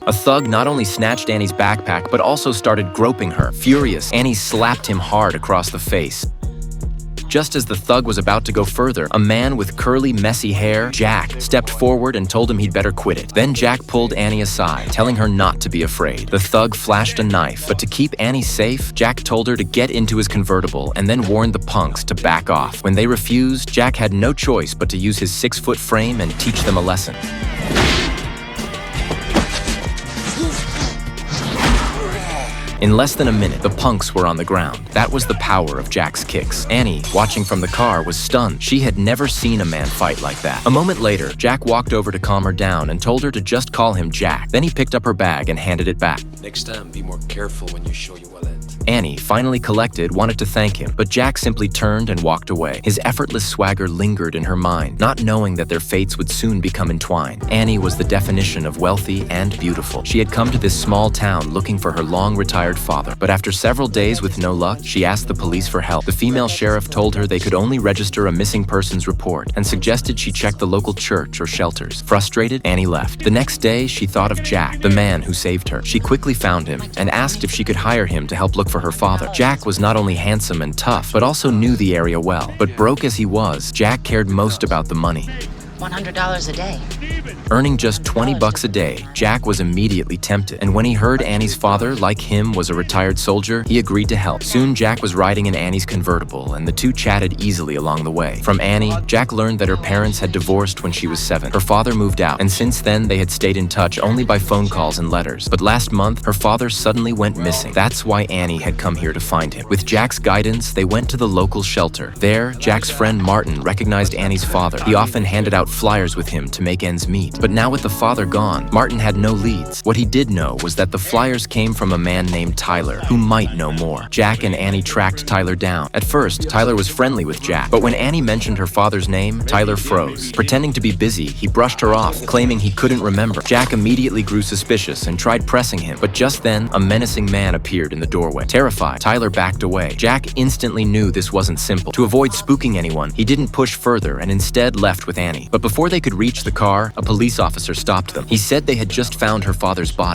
A thug not only snatched Annie's backpack, but also started groping her. Furious, Annie slapped him hard across the face. Just as the thug was about to go further, a man with curly, messy hair, Jack, stepped forward and told him he'd better quit it. Then Jack pulled Annie aside, telling her not to be afraid. The thug flashed a knife, but to keep Annie safe, Jack told her to get into his convertible and then warned the punks to back off. When they refused, Jack had no choice but to use his 6-foot frame and teach them a lesson. In less than a minute, the punks were on the ground. That was the power of Jack's kicks. Annie, watching from the car, was stunned. She had never seen a man fight like that. A moment later, Jack walked over to calm her down and told her to just call him Jack. Then he picked up her bag and handed it back. Next time, be more careful when you show your wallet. Annie, finally collected, wanted to thank him, but Jack simply turned and walked away. His effortless swagger lingered in her mind, not knowing that their fates would soon become entwined. Annie was the definition of wealthy and beautiful. She had come to this small town looking for her long-retired father, but after several days with no luck, she asked the police for help. The female sheriff told her they could only register a missing persons report and suggested she check the local church or shelters. Frustrated, Annie left. The next day, she thought of Jack, the man who saved her. She quickly found him and asked if she could hire him to help look for her father. Jack was not only handsome and tough, but also knew the area well. But broke as he was, Jack cared most about the money. $100 a day. Earning just $20 a day, Jack was immediately tempted, and when he heard Annie's father, like him, was a retired soldier, he agreed to help. Soon, Jack was riding in Annie's convertible, and the two chatted easily along the way. From Annie, Jack learned that her parents had divorced when she was 7. Her father moved out, and since then, they had stayed in touch only by phone calls and letters. But last month, her father suddenly went missing. That's why Annie had come here to find him. With Jack's guidance, they went to the local shelter. There, Jack's friend Martin recognized Annie's father. He often handed out flyers with him to make ends meet. But now with the father gone, Martin had no leads. What he did know was that the flyers came from a man named Tyler, who might know more. Jack and Annie tracked Tyler down. At first, Tyler was friendly with Jack, but when Annie mentioned her father's name, Tyler froze. Pretending to be busy, he brushed her off, claiming he couldn't remember. Jack immediately grew suspicious and tried pressing him, but just then, a menacing man appeared in the doorway. Terrified, Tyler backed away. Jack instantly knew this wasn't simple. To avoid spooking anyone, he didn't push further and instead left with Annie. But before they could reach the car, a police officer stopped them. He said they had just found her father's body.